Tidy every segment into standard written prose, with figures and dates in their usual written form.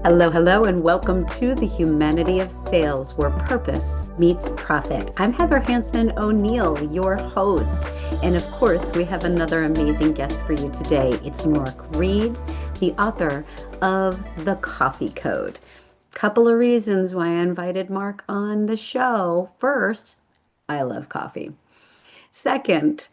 Hello, hello, and welcome to the Humanity of Sales, where purpose meets profit. I'm Heather Hansen O'Neill, your host. And of course, we have another amazing guest for you today. It's Marc Reede, the author of The Coffee Code. Couple of reasons why I invited Marc on the show. First, I love coffee. Second,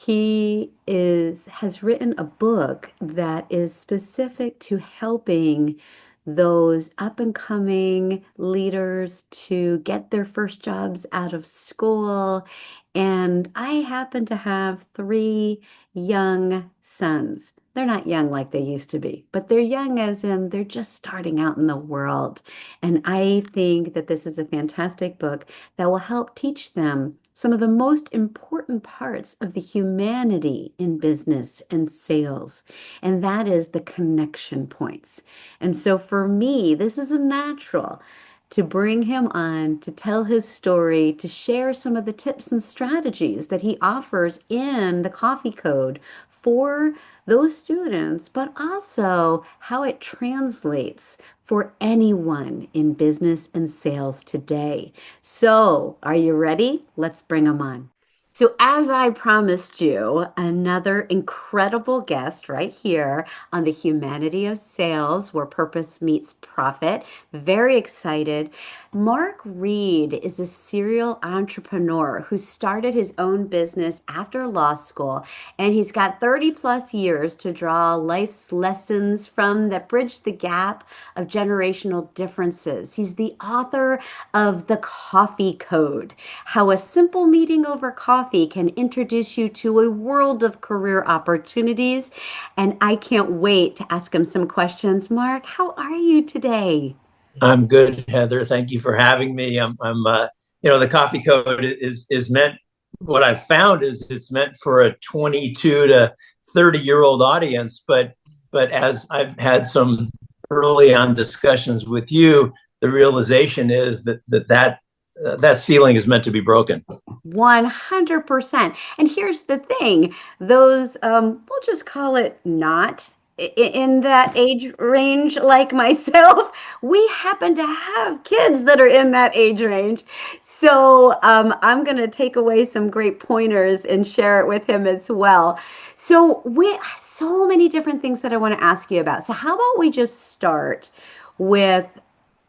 has written a book that is specific to helping those up and coming leaders to get their first jobs out of school. And I happen to have three young sons. They're not young like they used to be, but they're young as in they're just starting out in the world. And I think that this is a fantastic book that will help teach them some of the most important parts of the humanity in business and sales, and that is the connection points. And so for me, this is a natural to bring him on to tell his story, to share some of the tips and strategies that he offers in the Coffee Code for those students, but also how it translates for anyone in business and sales today. So, are you ready? Let's bring them on. So, as I promised you, another incredible guest right here on the Humanity of Sales, where purpose meets profit. Very excited. Marc Reede is a serial entrepreneur who started his own business after law school, and he's got 30 plus years to draw life's lessons from that bridge the gap of generational differences. He's the author of The Coffee Code, how a simple meeting over coffee can introduce you to a world of career opportunities. And I can't wait to ask him some questions. Marc, how are you today? I'm good, Heather. Thank you for having me. The coffee code is meant. What I've found is it's meant for a 22 to 30-year-old audience, but as I've had some early on discussions with you, the realization is that ceiling is meant to be broken. 100%. And here's the thing, those, we'll just call it not in that age range like myself, we happen to have kids that are in that age range. So I'm going to take away some great pointers and share it with him as well. So we so many different things that I want to ask you about. So how about we just start with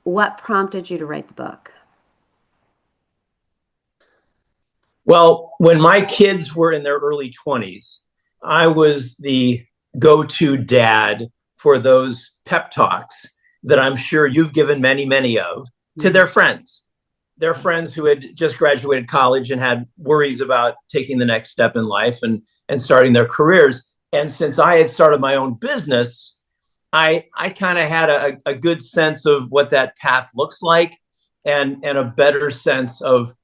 what prompted you to write the book? Well, when my kids were in their early 20s, I was the go-to dad for those pep talks that I'm sure you've given many, many of to their friends who had just graduated college and had worries about taking the next step in life and starting their careers. And since I had started my own business, I kind of had a good sense of what that path looks like and a better sense of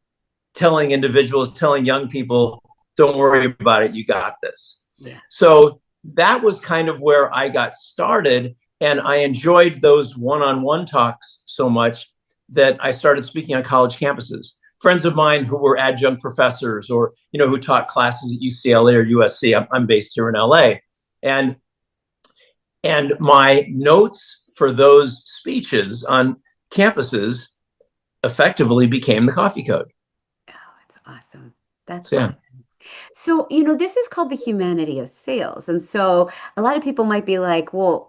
telling young people, don't worry about it, you got this. Yeah. So that was kind of where I got started. And I enjoyed those one-on-one talks so much that I started speaking on college campuses. Friends of mine who were adjunct professors or, who taught classes at UCLA or USC. I'm based here in LA. And my notes for those speeches on campuses effectively became the Coffee Code. Oh, that's awesome. That's Yeah. awesome. So, this is called the humanity of sales. And so a lot of people might be like, well,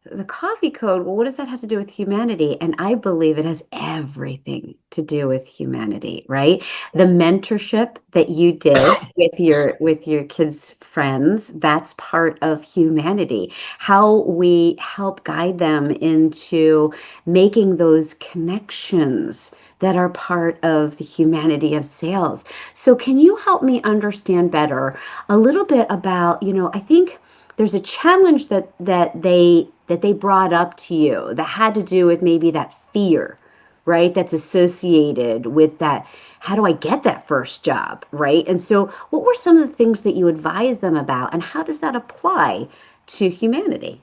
the coffee code, well, what does that have to do with humanity? And I believe it has everything to do with humanity, right? The mentorship that you did with your kids' friends, that's part of humanity. How we help guide them into making those connections that are part of the humanity of sales. So can you help me understand better a little bit about, I think there's a challenge that they brought up to you that had to do with maybe that fear, right? That's associated with that. How do I get that first job, right? And so what were some of the things that you advised them about, and how does that apply to humanity?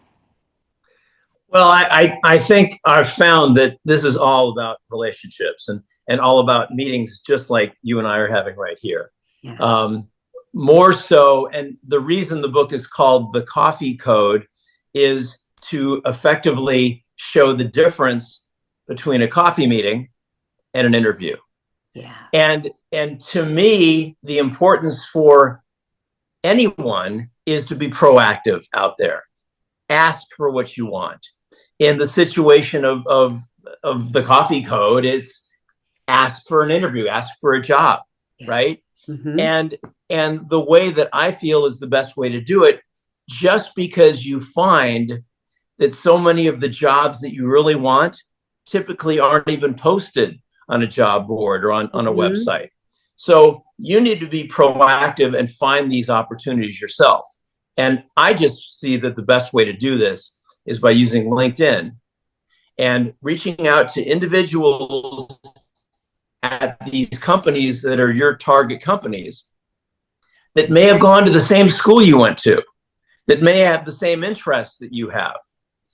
Well, I think I've found that this is all about relationships and all about meetings just like you and I are having right here. Yeah. More so, and the reason the book is called The Coffee Code is to effectively show the difference between a coffee meeting and an interview. Yeah. And to me, the importance for anyone is to be proactive out there. Ask for what you want. In the situation of the coffee code, it's ask for an interview, ask for a job, Yeah. right? Mm-hmm. And and the way that I feel is the best way to do it, just because you find that so many of the jobs that you really want typically aren't even posted on a job board or on a Mm-hmm. website. So you need to be proactive and find these opportunities yourself. And I just see that the best way to do this is by using LinkedIn and reaching out to individuals at these companies that are your target companies that may have gone to the same school you went to, that may have the same interests that you have.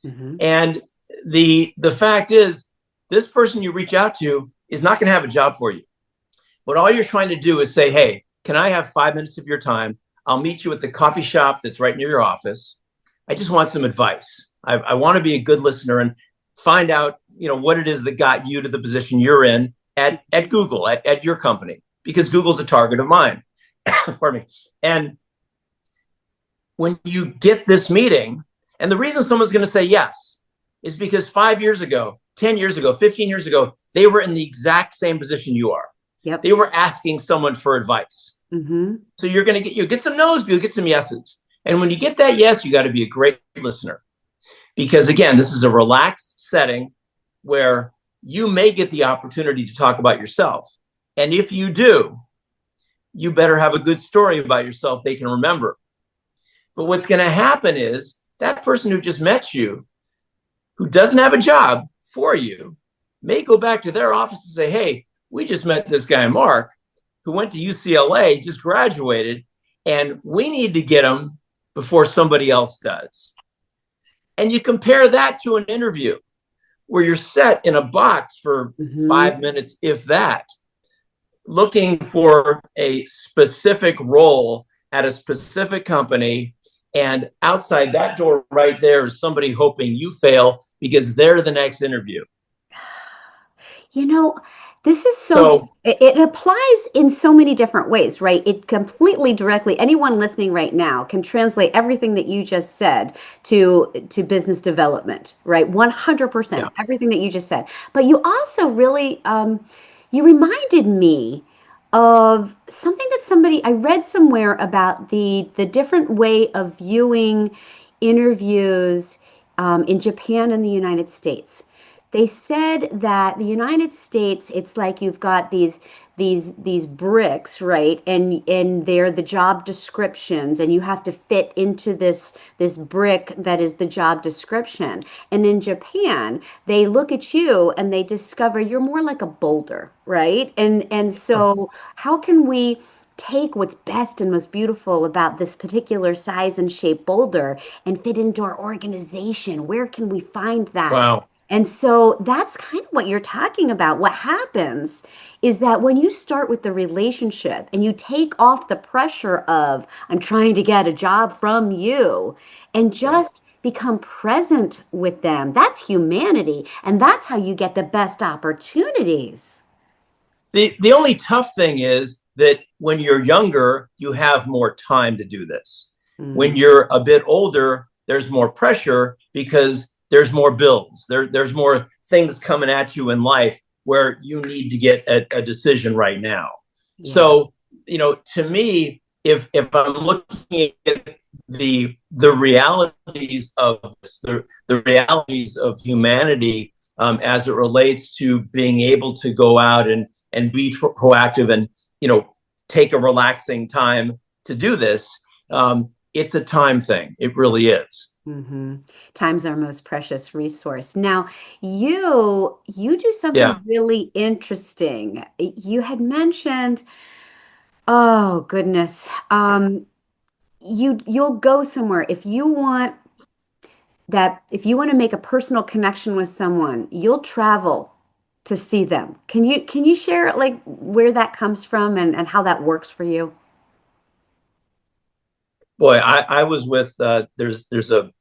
Mm-hmm. And the fact is, this person you reach out to is not going to have a job for you. But all you're trying to do is say, hey, can I have 5 minutes of your time? I'll meet you at the coffee shop that's right near your office. I just want some advice. I want to be a good listener and find out, what it is that got you to the position you're in at Google, at your company, because Google's a target of mine. Pardon me. And when you get this meeting, and the reason someone's going to say yes is because 5 years ago, 10 years ago, 15 years ago, they were in the exact same position you are. Yep. They were asking someone for advice. Mm-hmm. So you're going to get some no's, but you'll get some yeses. And when you get that yes, you got to be a great listener. Because again, this is a relaxed setting where you may get the opportunity to talk about yourself. And if you do, you better have a good story about yourself they can remember. But what's going to happen is that person who just met you, who doesn't have a job for you, may go back to their office and say, hey, we just met this guy, Mark, who went to UCLA, just graduated, and we need to get him before somebody else does. And you compare that to an interview where you're set in a box for Mm-hmm. 5 minutes, if that, looking for a specific role at a specific company. And outside that door right there is somebody hoping you fail because they're the next interview. You know, this is So, it applies in so many different ways, right? It completely directly, anyone listening right now can translate everything that you just said to business development, right? 100%, yeah. everything that you just said. But you also really, you reminded me of something that somebody I read somewhere about the different way of viewing interviews in Japan and the United States. They said that the United States, it's like you've got these bricks, right? And they're the job descriptions, and you have to fit into this brick that is the job description. And in Japan, they look at you and they discover you're more like a boulder, right? And so how can we take what's best and most beautiful about this particular size and shape boulder and fit into our organization? Where can we find that? Wow. And so that's kind of what you're talking about. What happens is that when you start with the relationship and you take off the pressure of, I'm trying to get a job from you, and Yeah. just become present with them, that's humanity. And that's how you get the best opportunities. The only tough thing is that when you're younger, you have more time to do this. When Mm, you're a bit older, there's more pressure because there's more bills. There's more things coming at you in life where you need to get a decision right now. yeah. So, to me, if I'm looking at the realities of this, the realities of humanity, as it relates to being able to go out and be proactive and take a relaxing time to do this, it's a time thing. It really is. Hmm. Time's our most precious resource. Now, you do Yeah. something really interesting. You had mentioned, oh goodness, you'll go somewhere if you want to make a personal connection with someone, you'll travel to see them. Can you share like where that comes from and how that works for you? Boy, I was with there's a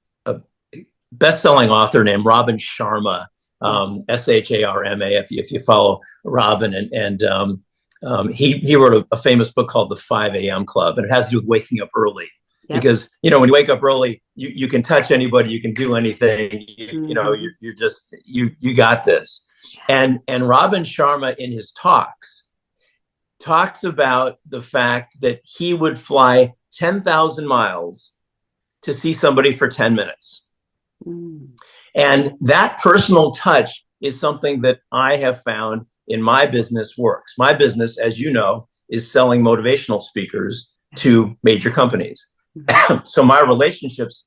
best-selling author named Robin Sharma, Yeah. Sharma, if you follow Robin, he wrote a famous book called The 5 a.m. Club, and it has to do with waking up early. Yep. Because when you wake up early, you can touch anybody, you can do anything. Hmm. You're just you got this. And Robin Sharma in his talks about the fact that he would fly 10,000 miles to see somebody for 10 minutes. Mm. And that personal touch is something that I have found in my business works. My business, as you know, is selling motivational speakers to major companies. Mhm. So my relationships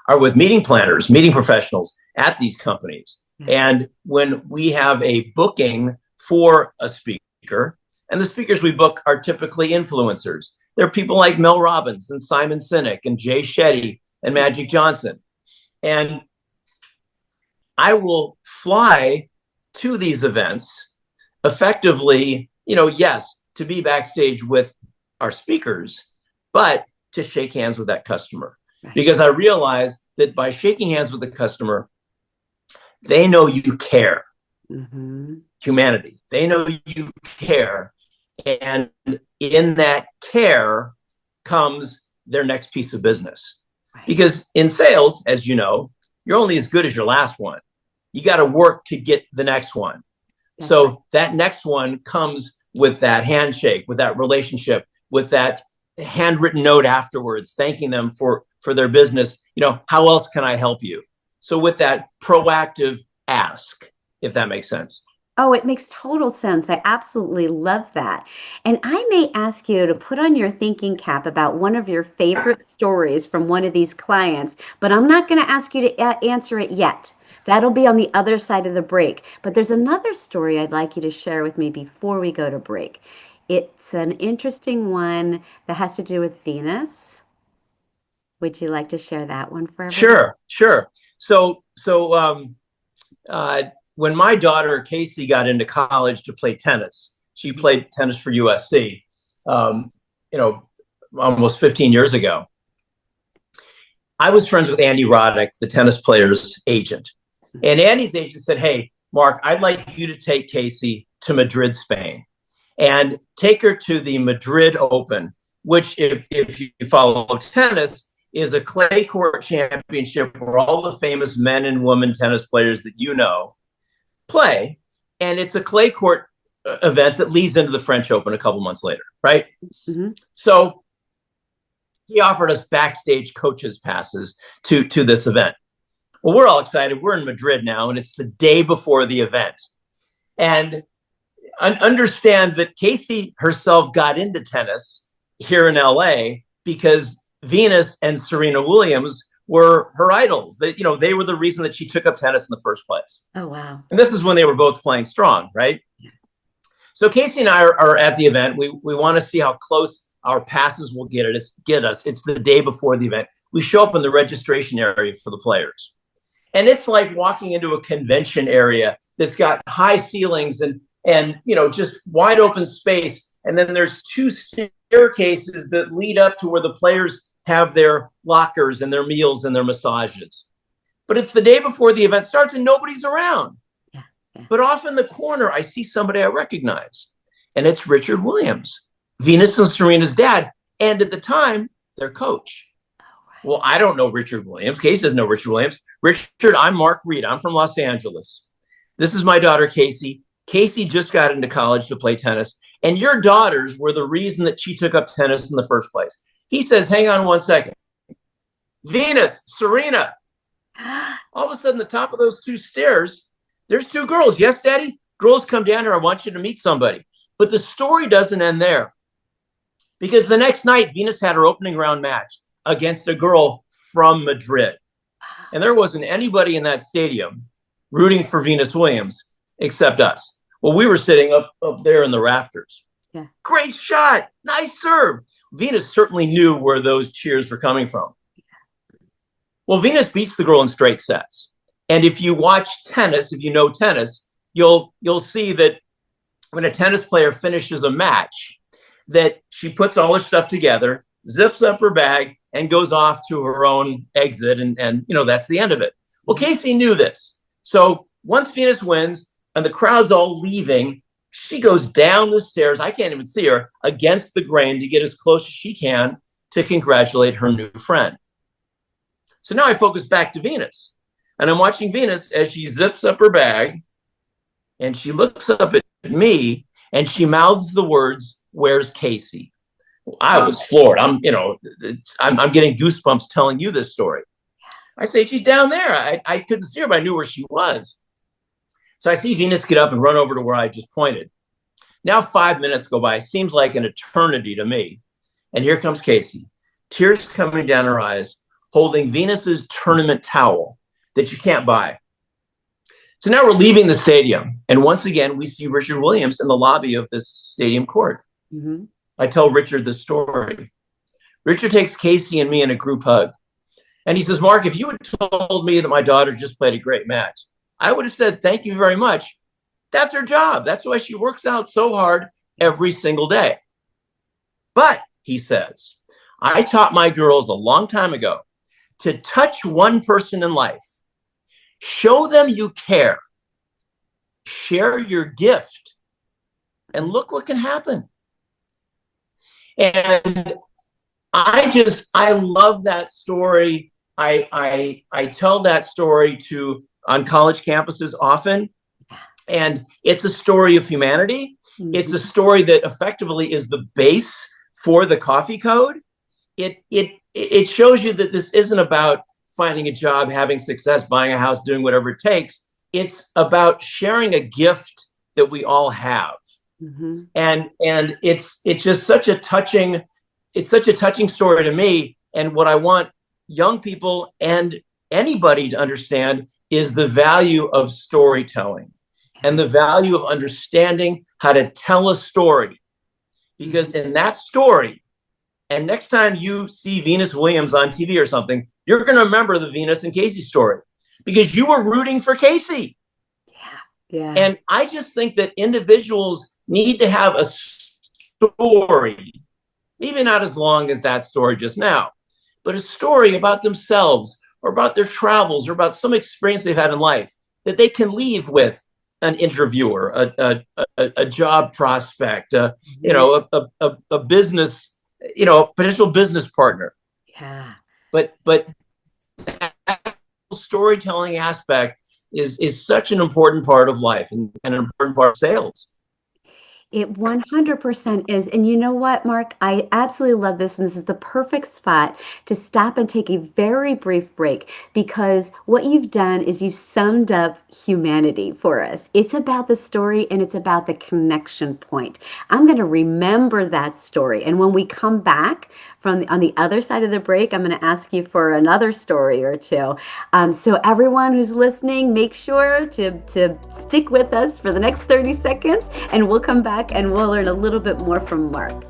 are with meeting planners, meeting professionals at these companies. Yeah. And when we have a booking for a speaker, and the speakers we book are typically influencers. They're people like Mel Robbins and Simon Sinek and Jay Shetty and Magic Johnson. And I will fly to these events effectively, yes, to be backstage with our speakers, but to shake hands with that customer. Right. Because I realize that by shaking hands with the customer, they know you care. Mm-hmm. Humanity. They know you care. And in that care comes their next piece of business. Right. Because in sales, as you know, you're only as good as your last one. You got to work to get the next one. That's So right. that next one comes with that handshake, with that relationship, with that handwritten note afterwards, thanking them for their business. How else can I help you? So with that proactive ask, if that makes sense. Oh, it makes total sense. I absolutely love that. And I may ask you to put on your thinking cap about one of your favorite stories from one of these clients, but I'm not going to ask you to answer it yet. That'll be on the other side of the break. But there's another story I'd like you to share with me before we go to break. It's an interesting one that has to do with Venus. Would you like to share that one for everyone? Sure. So when my daughter Casey got into college to play tennis, she played tennis for USC. Um, you know, almost 15 years ago. I was friends with Andy Roddick, the tennis player's agent, and Andy's agent said, "Hey, Mark, I'd like you to take Casey to Madrid, Spain, and take her to the Madrid Open, which, if you follow tennis, is a clay court championship where all the famous men and women tennis players that you know play, and it's a clay court event that leads into the French Open a couple months later, right?" Mm-hmm. So he offered us backstage coaches passes to this event. Well, we're all excited. We're in Madrid now, and it's the day before the event. And understand that Casey herself got into tennis here in LA because Venus and Serena Williams were her idols. They were the reason that she took up tennis in the first place. Oh, wow. And this is when they were both playing strong, right? So Casey and I are at the event. We want to see how close our passes will get us. It's the day before the event. We show up in the registration area for the players. And it's like walking into a convention area that's got high ceilings and just wide open space. And then there's two staircases that lead up to where the players have their lockers and their meals and their massages. But it's the day before the event starts and nobody's around. Yeah. Yeah. But off in the corner, I see somebody I recognize, and it's Richard Williams, Venus and Serena's dad, and at the time, their coach. Well, I don't know Richard Williams. Casey doesn't know Richard Williams. Richard, I'm Marc Reede. I'm from Los Angeles. This is my daughter, Casey. Casey just got into college to play tennis, and your daughters were the reason that she took up tennis in the first place. He says, hang on one second. Venus, Serena. All of a sudden, the top of those two stairs, there's two girls. Yes, Daddy? Girls, come down here. I want you to meet somebody. But the story doesn't end there. Because the next night, Venus had her opening round match against a girl from Madrid. And there wasn't anybody in that stadium rooting for Venus Williams except us. Well, we were sitting up there in the rafters. Yeah. Great shot. Nice serve. Venus certainly knew where those cheers were coming from. Well, Venus beats the girl in straight sets. And if you watch tennis, if you know tennis, you'll see that when a tennis player finishes a match, that she puts all her stuff together, zips up her bag, and goes off to her own exit. And that's the end of it. Well, Mhm. Casey knew this. So once Venus wins and the crowd's all leaving, she goes down the stairs. I can't even see her against the grain to get as close as she can to congratulate her new friend. So now I focus back to Venus, and I'm watching Venus as she zips up her bag and she looks up at me and she mouths the words, "Where's Casey?" I was floored. I'm getting goosebumps telling you this story. I say, "She's down there." I couldn't see her, but I knew where she was. So I see Venus get up and run over to where I just pointed. Now 5 minutes go by. Seems like an eternity to me. And here comes Casey, tears coming down her eyes, holding Venus's tournament towel that you can't buy. So now we're leaving the stadium. And once again, we see Richard Williams in the lobby of this stadium court. Mm-hmm. I tell Richard the story. Richard takes Casey and me in a group hug. And he says, "Mark, if you had told me that my daughter just played a great match, I would have said, thank you very much. That's her job. That's why she works out so hard every single day." But, he says, "I taught my girls a long time ago to touch one person in life, show them you care, share your gift, and look what can happen." And I love that story. I tell that story to on college campuses often, and it's a story of humanity. It's a Mm-hmm. story that effectively is the base for the coffee code. It shows you that this isn't about finding a job, having success, buying a house, doing whatever it takes. It's about sharing a gift that we all have. Mm-hmm. And it's just such a touching story to me. And what I want young people and anybody to understand is the value of storytelling and the value of understanding how to tell a story. Because in that story, and next time you see Venus Williams on TV or something, you're going to remember the Venus and Casey story because you were rooting for Casey. Yeah. Yeah. And I just think that individuals need to have a story, maybe not as long as that story just now, but a story about themselves or about their travels or about some experience they've had in life that they can leave with an interviewer, a job prospect, Mm-hmm. a business, a potential business partner. Yeah. But that storytelling aspect is such an important part of life and an important part of sales. It 100% is. And you know what, Mark? I absolutely love this. And this is the perfect spot to stop and take a very brief break because what you've done is you've summed up humanity for us. It's about the story and it's about the connection point. I'm going to remember that story. And when we come back on the other side of the break, I'm going to ask you for another story or two. So everyone who's listening, make sure to stick with us for the next 30 seconds and we'll come back and we'll learn a little bit more from Mark.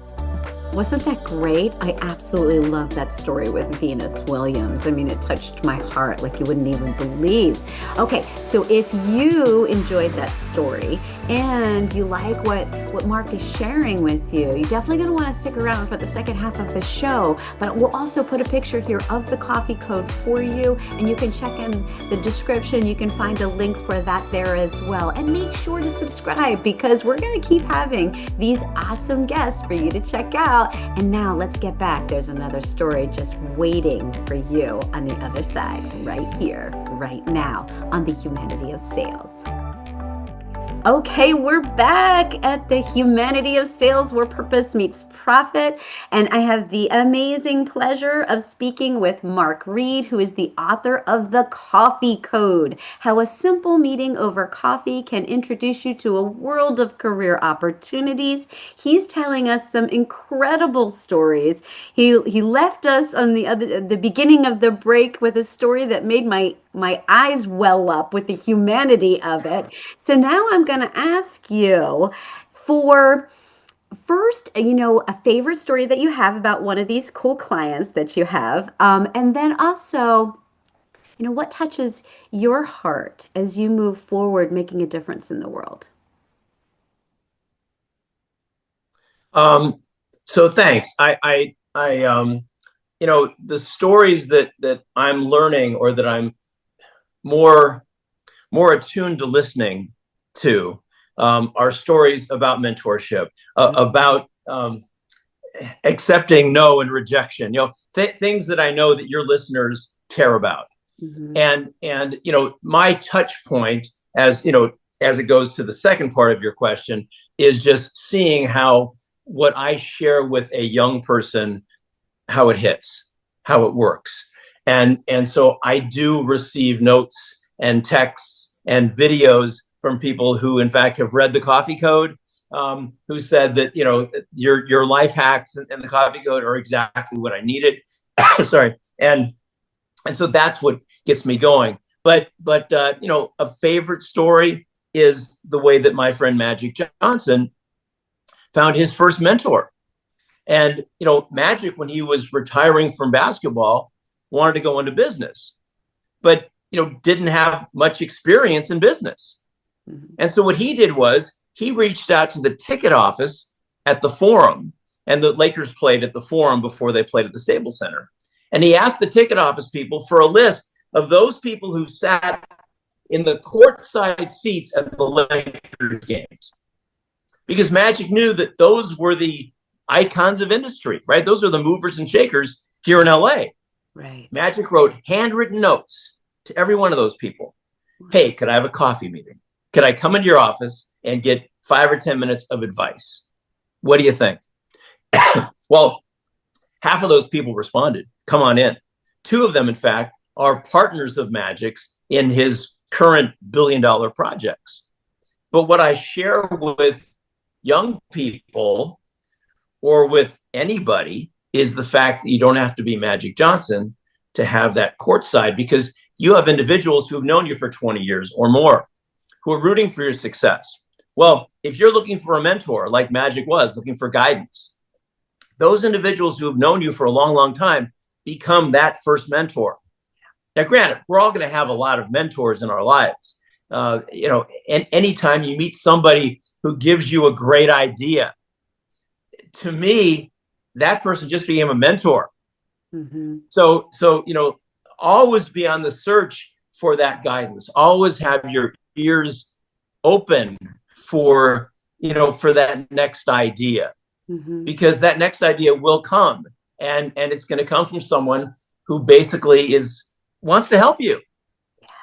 Wasn't that great? I absolutely love that story with Venus Williams. I mean, it touched my heart like you wouldn't even believe. Okay, so if you enjoyed that story and you like what Mark is sharing with you, you're definitely going to want to stick around for the second half of the show. But we'll also put a picture here of the coffee code for you, and you can check in the description. You can find a link for that there as well. And make sure to subscribe because we're going to keep having these awesome guests for you to check out. And now let's get back. There's another story just waiting for you on the other side, right here, right now, on the Humanity of Sales. Okay, we're back at the Humanity of Sales, where purpose meets profit. And I have the amazing pleasure of speaking with Marc Reede, who is the author of The Coffee Code, How a Simple Meeting Over Coffee Can Introduce You to a World of Career Opportunities. He's telling us some incredible stories. He left us on the beginning of the break with a story that made my eyes well up with the humanity of it. So now I'm going to ask you for first, a favorite story that you have about one of these cool clients that you have. And then also, what touches your heart as you move forward, making a difference in the world? So thanks. I the stories that I'm learning, or that I'm more attuned to listening to, are stories about mentorship, about accepting no and rejection, things that I know that your listeners care about. Mm-hmm. And my touch point, as it goes to the second part of your question, is just seeing how what I share with a young person, how it hits, how it works. And so I do receive notes and texts and videos from people who in fact have read the coffee code, who said that your life hacks and the coffee code are exactly what I needed. Sorry. And so that's what gets me going. But a favorite story is the way that my friend Magic Johnson found his first mentor. And Magic, when he was retiring from basketball, wanted to go into business, but didn't have much experience in business. Mm-hmm. And so what he did was he reached out to the ticket office at the Forum, and the Lakers played at the Forum before they played at the Staples Center. And he asked the ticket office people for a list of those people who sat in the courtside seats at the Lakers games, because Magic knew that those were the icons of industry, right? Those are the movers and shakers here in LA. Right. Magic wrote handwritten notes to every one of those people. Hey, could I have a coffee meeting? Could I come into your office and get 5 or 10 minutes of advice? What do you think? Well, half of those people responded, come on in. 2 of them, in fact, are partners of Magic's in his current billion-dollar projects. But what I share with young people, or with anybody, is the fact that you don't have to be Magic Johnson to have that courtside, because you have individuals who have known you for 20 years or more, who are rooting for your success. Well, if you're looking for a mentor, like Magic was, looking for guidance, those individuals who have known you for a long, long time become that first mentor. Now, granted, we're all going to have a lot of mentors in our lives. And anytime you meet somebody who gives you a great idea, to me, that person just became a mentor. Mm-hmm. So, always be on the search for that guidance. Always have your ears open for that next idea, mm-hmm. because that next idea will come, and it's going to come from someone who basically wants to help you.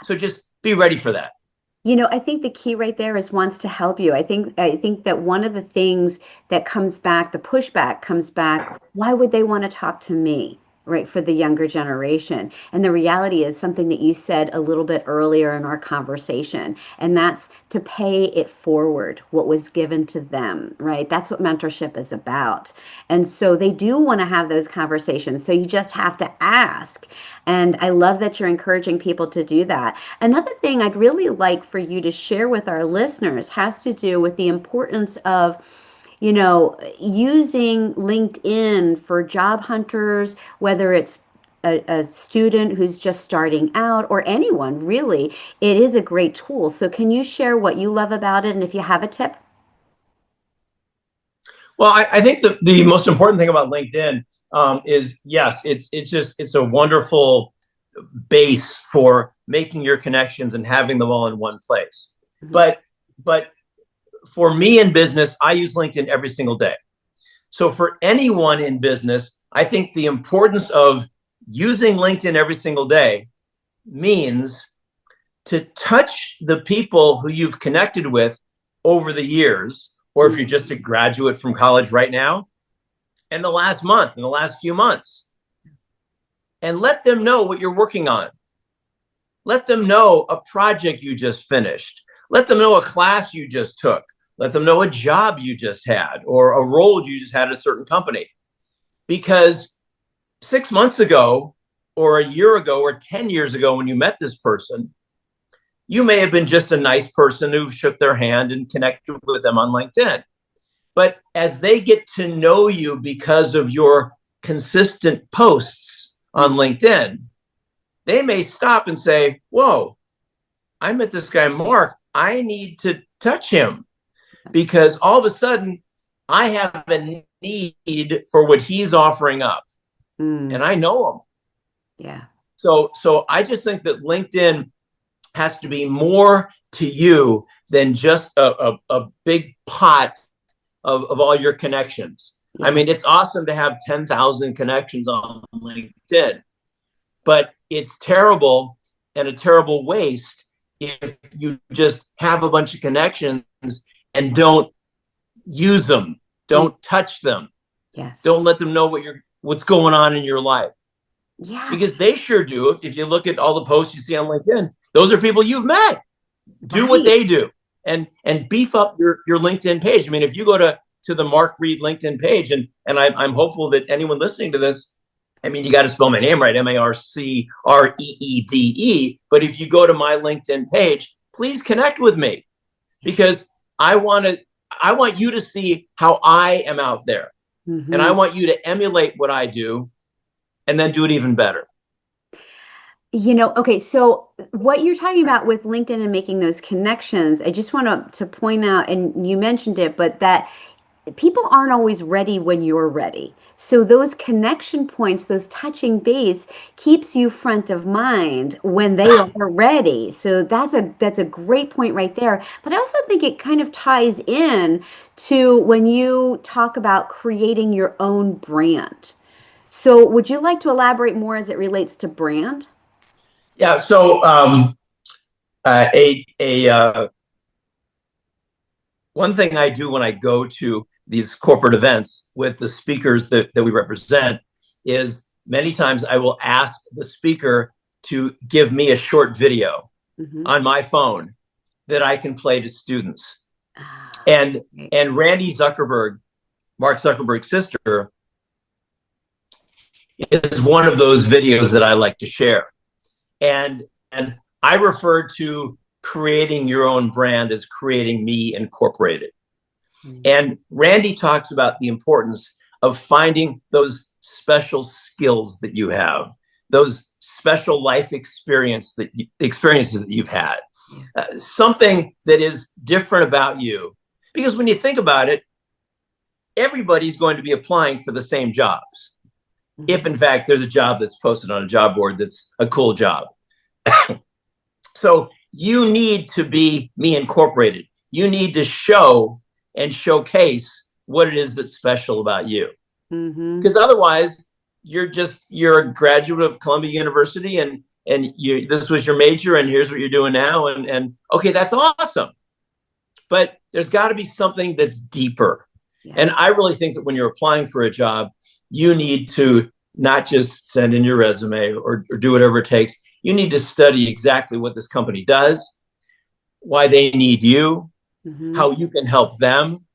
So just be ready for that. I think the key right there is wants to help you. I think that one of the things that comes back, the pushback comes back, why would they want to talk to me? Right, for the younger generation. And the reality is something that you said a little bit earlier in our conversation, and that's to pay it forward, what was given to them, right? That's what mentorship is about. And so they do want to have those conversations. So you just have to ask. And I love that you're encouraging people to do that. Another thing I'd really like for you to share with our listeners has to do with the importance of using LinkedIn for job hunters, whether it's a student who's just starting out or anyone, really. It is a great tool. So can you share what you love about it, and if you have a tip? Well, I think the most important thing about LinkedIn is, yes, it's a wonderful base for making your connections and having them all in one place. Mm-hmm. But for me in business, I use LinkedIn every single day. So for anyone in business, I think the importance of using LinkedIn every single day means to touch the people who you've connected with over the years, or if you're just a graduate from college right now, in the last month, in the last few months, and let them know what you're working on. Let them know a project you just finished. Let them know a class you just took. Let them know a job you just had, or a role you just had at a certain company. Because 6 months ago, or a year ago, or 10 years ago, when you met this person, you may have been just a nice person who shook their hand and connected with them on LinkedIn. But as they get to know you because of your consistent posts on LinkedIn, they may stop and say, whoa, I met this guy, Marc. I need to touch him, because all of a sudden I have a need for what he's offering up. and Mm. I know them. Yeah. So I just think that LinkedIn has to be more to you than just a big pot of all your connections. I Yeah. mean, it's awesome to have 10,000 connections on LinkedIn, but it's terrible and a terrible waste if you just have a bunch of connections and don't use them, Mm. don't touch them, Yes. don't let them know what's going on in your life, Yeah. because they sure do. If you look at all the posts you see on LinkedIn, those are people you've met. Do what Right. they do, and beef up your LinkedIn page. I mean, if you go to the Marc Reede LinkedIn page, and I'm hopeful that anyone listening to this, I mean, you got to spell my name right, MarCreede. But if you go to my LinkedIn page, please connect with me, because I want to. I want you to see how I am out there, and I Hmm. want you to emulate what I do, and then do it even better. Okay, so what you're talking about with LinkedIn and making those connections, I just want to point out, and you mentioned it, but that people aren't always ready when you're ready. So those connection points, those touching base keeps you front of mind when they are ready. So that's a great point right there. But I also think it kind of ties in to when you talk about creating your own brand. So would you like to elaborate more as it relates to brand? Yeah. So a one thing I do when I go to these corporate events with the speakers that we represent is many times I will ask the speaker to give me a short video Hmm. on my phone that I can play to students. Ah, And great. and Randy Zuckerberg, Mark Zuckerberg's sister, is one of those videos that I like to share. And I refer to creating your own brand as creating me incorporated. Mm. And Randy talks about the importance of finding those special skills that you have, those special life experiences that you've had, Yeah. something that is different about you. Because when you think about it, everybody's going to be applying for the same jobs. If Mhm. in fact there's a job that's posted on a job board that's a cool job. So you need to be me incorporated. You need to show and showcase what it is that's special about you. Mhm. Because otherwise, you're a graduate of Columbia University, and you this was your major, and here's what you're doing now, and okay, that's awesome. But there's got to be something that's deeper. Yeah. And I really think that when you're applying for a job, you need to not just send in your resume or do whatever it takes. You need to study exactly what this company does, why they need you, Mhm. how you can help them.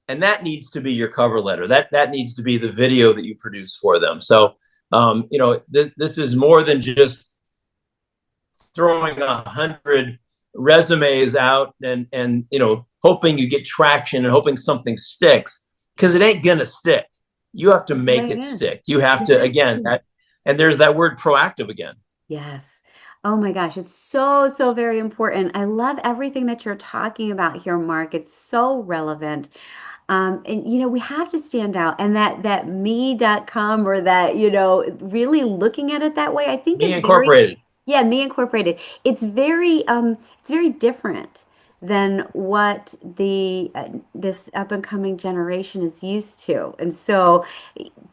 And that needs to be your cover letter. That needs to be the video that you produce for them. So, this is more than just throwing 100 resumes out and hoping you get traction and hoping something sticks, because it ain't gonna stick. You have to make Right it in. stick. You have to, again, Exactly. and there's that word proactive again. Yes. Oh my gosh, it's so, so very important. I love everything that you're talking about here, Mark. It's so relevant. And we have to stand out, and that me.com, or that, really looking at it that way, I think Me is very, incorporated. yeah, me incorporated. It's very different than what the this up and coming generation is used to. And so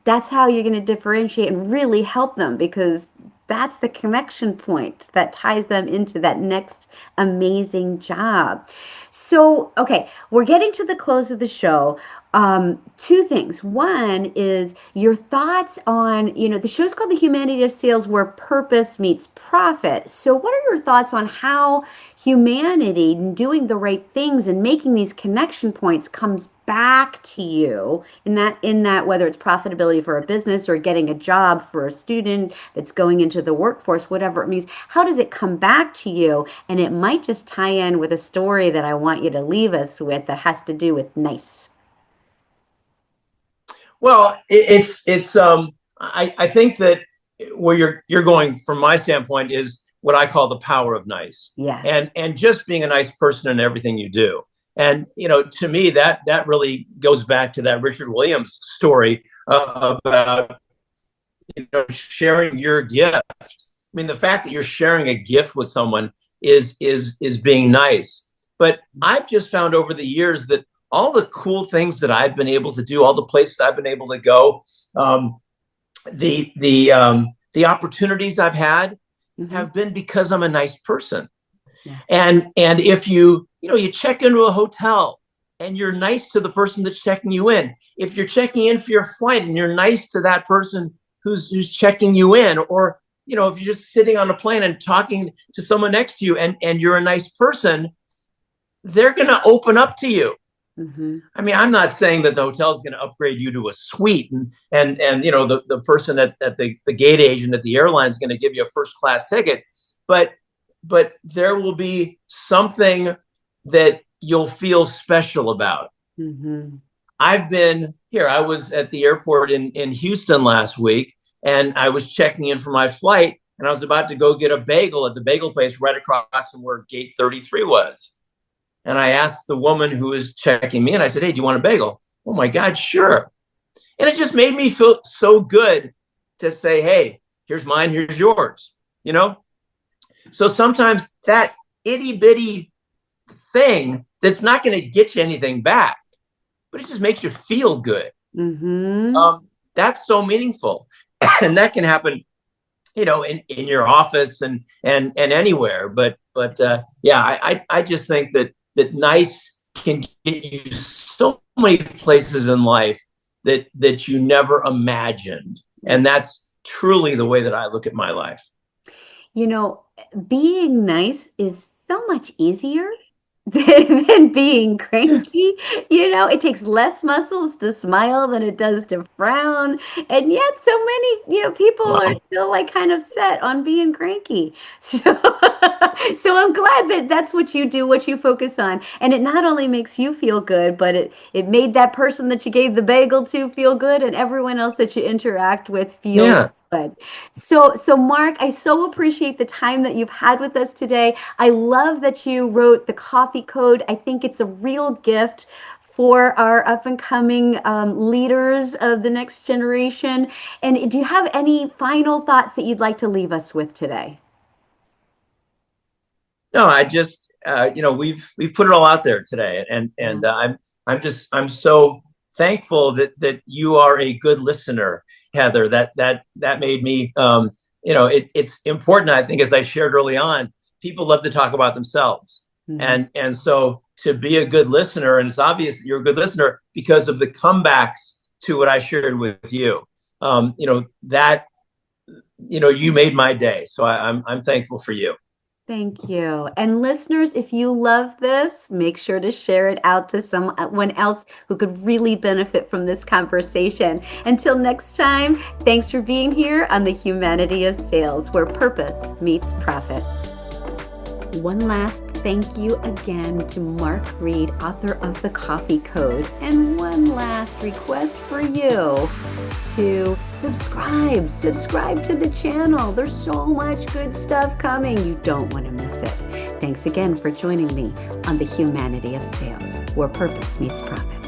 that's how you're going to differentiate and really help them, because that's the connection point that ties them into that next amazing job. So, okay, we're getting to the close of the show. Two things. One is your thoughts on, the show's called The Humanity of Sales, where purpose meets profit. So, what are your thoughts on how humanity doing the right things and making these connection points comes back to you in that whether it's profitability for a business or getting a job for a student that's going into the workforce, whatever it means, how does it come back to you? And it might just tie in with a story that I want you to leave us with that has to do with nice. Well, I think that where you're going from my standpoint is what I call the power of nice, Yes. and just being a nice person in everything you do. And to me, that really goes back to that Richard Williams story about sharing your gift. I mean, the fact that you're sharing a gift with someone is being nice. But I've just found over the years that all the cool things that I've been able to do, all the places I've been able to go, um, the opportunities I've had Mm-hmm. have been because I'm a nice person. Yeah. And if you check into a hotel and you're nice to the person that's checking you in, if you're checking in for your flight and you're nice to that person who's checking you in, or if you're just sitting on a plane and talking to someone next to you and you're a nice person, they're going to open up to you. Mm-hmm. I mean, I'm not saying that the hotel is going to upgrade you to a suite, and the person at the gate agent at the airline is going to give you a first class ticket, but there will be something that you'll feel special about. Mm-hmm. I've been here. I was at the airport in Houston last week, and I was checking in for my flight, and I was about to go get a bagel at the bagel place right across from where gate 33 was. And I asked the woman who was checking me, and I said, "Hey, do you want a bagel?" "Oh my God, sure." And it just made me feel so good to say, "Hey, here's mine, here's yours." You know? So sometimes that itty bitty thing that's not going to get you anything back, but it just makes you feel good. Mm-hmm. That's so meaningful. And that can happen, in your office and anywhere. But yeah, I just think that nice can get you so many places in life that you never imagined. And that's truly the way that I look at my life. You know, being nice is so much easier than being cranky. It takes less muscles to smile than it does to frown. And yet so many, people are Wow. still like kind of set on being cranky. So, so I'm glad that that's what you do, what you focus on. And it not only makes you feel good, but it made that person that you gave the bagel to feel good and everyone else that you interact with feel Yeah. good. So Marc, I so appreciate the time that you've had with us today. I love that you wrote the coffee code. I think it's a real gift for our up and coming leaders of the next generation. And do you have any final thoughts that you'd like to leave us with today? No, I just we've put it all out there today, and Yeah. I'm so thankful that you are a good listener, Heather. That made me it's important. I think, as I shared early on, people love to talk about themselves, Mhm. and so to be a good listener, and it's obvious that you're a good listener because of the comebacks to what I shared with you. That you made my day, so I'm thankful for you. Thank you. And listeners, if you love this, make sure to share it out to someone else who could really benefit from this conversation. Until next time, thanks for being here on The Humanity of Sales, where purpose meets profit. One last thank you again to Marc Reede, author of The Coffee Code. And one last request for you to subscribe to the channel. There's so much good stuff coming. You don't want to miss it. Thanks again for joining me on The Humanity of Sales, where purpose meets profit.